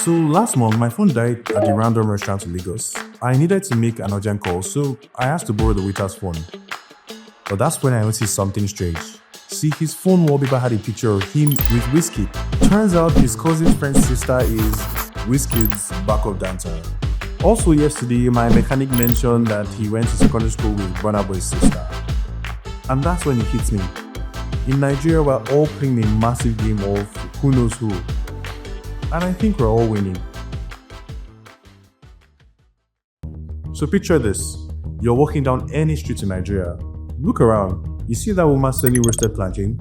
So last month, my phone died at the random restaurant in Lagos. I needed to make an urgent call, so I asked to borrow the waiter's phone. But that's when I noticed something strange. See, his phone wallpaper had a picture of him with Wizkid. Turns out his cousin's friend's sister is Wizkid's backup dancer. Also yesterday, my mechanic mentioned that he went to secondary school with Burna Boy's sister. And that's when it hits me. In Nigeria, we're all playing a massive game of who knows who. And I think we're all winning. So picture this. You're walking down any street in Nigeria. Look around. You see that woman selling roasted plantain?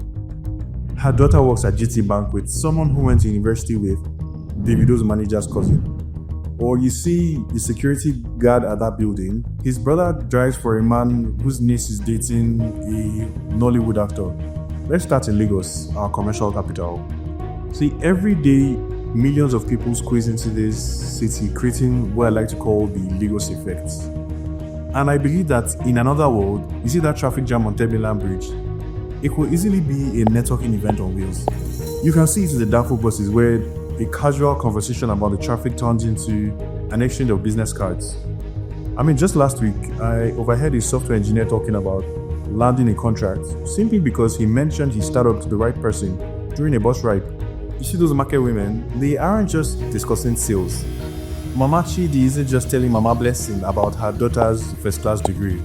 Her daughter works at GT Bank with someone who went to university with Davido's manager's cousin. Or you see the security guard at that building. His brother drives for a man whose niece is dating a Nollywood actor. Let's start in Lagos, our commercial capital. See, every day, millions of people squeeze into this city, creating what I like to call the Lagos effect. And I believe that in another world, you see that traffic jam on Tebilan Bridge, it could easily be a networking event on wheels. You can see it in the Danfo buses where a casual conversation about the traffic turns into an exchange of business cards. I mean, just last week, I overheard a software engineer talking about landing a contract simply because he mentioned his startup to the right person during a bus ride. You see those market women, they aren't just discussing sales. Mama Chidi isn't just telling Mama Blessing about her daughter's first class degree.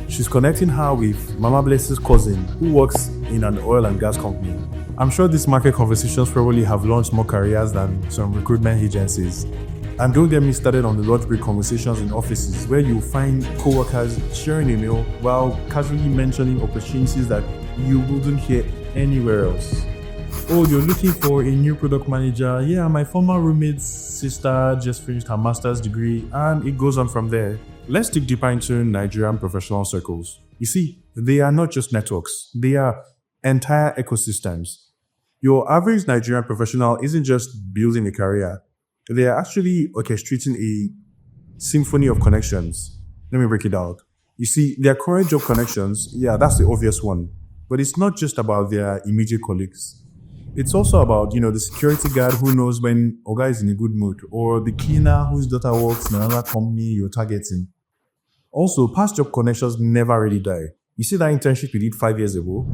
She's connecting her with Mama Blessing's cousin who works in an oil and gas company. I'm sure these market conversations probably have launched more careers than some recruitment agencies. And don't get me started on the lunch break conversations in offices where you'll find co-workers sharing a meal while casually mentioning opportunities that you wouldn't hear anywhere else. Oh, you're looking for a new product manager. Yeah, my former roommate's sister just finished her master's degree, and it goes on from there. Let's dig deeper into Nigerian professional circles. You see, they are not just networks, they are entire ecosystems. Your average Nigerian professional isn't just building a career, they are actually orchestrating a symphony of connections. Let me break it down. You see, their current job connections, yeah, that's the obvious one. But it's not just about their immediate colleagues. It's also about, the security guard who knows when Oga is in a good mood, or the cleaner whose daughter works in another company you're targeting. Also, past job connections never really die. You see that internship you did 5 years ago?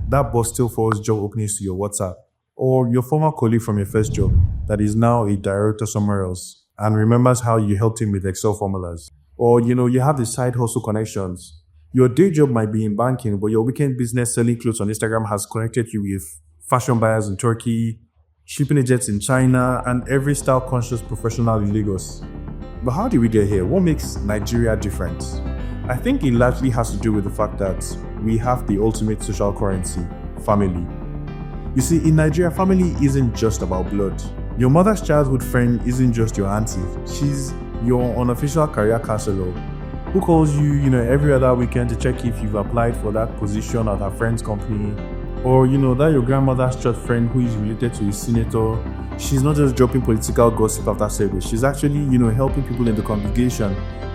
That boss still forwards job openings to your WhatsApp. Or your former colleague from your first job that is now a director somewhere else and remembers how you helped him with Excel formulas. Or, you have the side hustle connections. Your day job might be in banking, but your weekend business selling clothes on Instagram has connected you with fashion buyers in Turkey, shipping agents in China, and every style-conscious professional in Lagos. But how did we get here? What makes Nigeria different? I think it largely has to do with the fact that we have the ultimate social currency, family. You see, in Nigeria, family isn't just about blood. Your mother's childhood friend isn't just your auntie. She's your unofficial career counselor who calls you, every other weekend to check if you've applied for that position at her friend's company. Or, that your grandmother's church friend who is related to a senator. She's not just dropping political gossip after service. She's actually, helping people in the congregation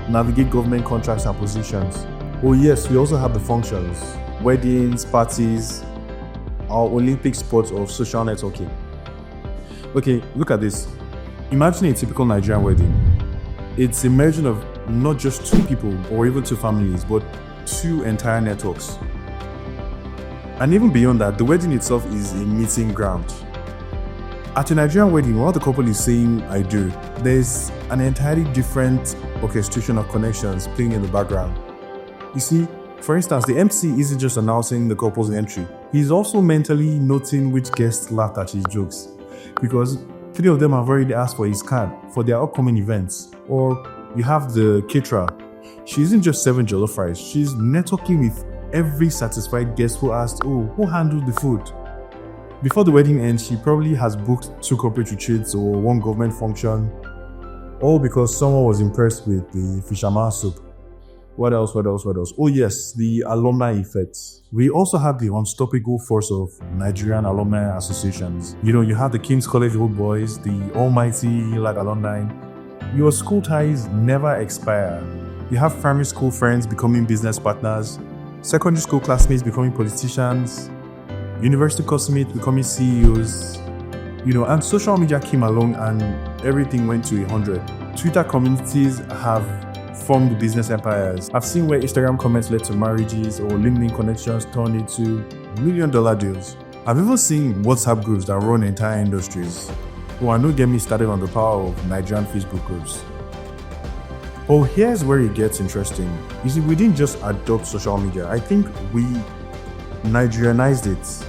navigate government contracts and positions. Oh yes, we also have the functions, weddings, parties, our Olympic sport of social networking. Okay, look at this. Imagine a typical Nigerian wedding. It's a merging of not just two people or even two families, but two entire networks. And even beyond that, the wedding itself is a meeting ground. At a Nigerian wedding, while the couple is saying "I do," there's an entirely different orchestration of connections playing in the background. You see, for instance, the MC isn't just announcing the couple's entry. He's also mentally noting which guests laughed at his jokes, because 3 of them have already asked for his card for their upcoming events. Or you have the caterer. She isn't just serving jollof fries, she's networking with every satisfied guest who asked, who handled the food? Before the wedding ends, she probably has booked 2 corporate retreats or 1 government function, all because someone was impressed with the fisherman soup. What else? Oh yes, the alumni effect. We also have the unstoppable force of Nigerian alumni associations. You have the King's College Old Boys, the almighty Lad alumni. Your school ties never expire. You have primary school friends becoming business partners, secondary school classmates becoming politicians, university classmates becoming CEOs, and social media came along and everything went to 100. Twitter communities have formed business empires. I've seen where Instagram comments led to marriages or LinkedIn connections turned into million-dollar deals. I've even seen WhatsApp groups that run entire industries. Oh, and don't get me started on the power of Nigerian Facebook groups. Oh, here's where it gets interesting. You see, we didn't just adopt social media. I think we Nigerianized it.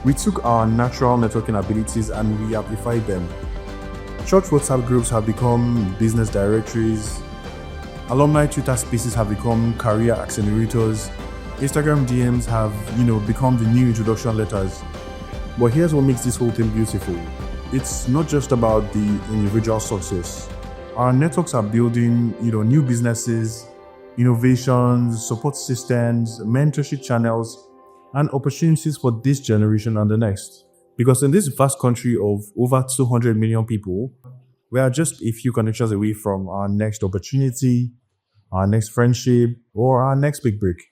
We took our natural networking abilities and we amplified them. Church WhatsApp groups have become business directories. Alumni Twitter spaces have become career accelerators. Instagram DMs have, become the new introduction letters. But here's what makes this whole thing beautiful. It's not just about the individual success. Our networks are building, new businesses, innovations, support systems, mentorship channels, and opportunities for this generation and the next. Because in this vast country of over 200 million people, we are just a few connections away from our next opportunity, our next friendship, or our next big break.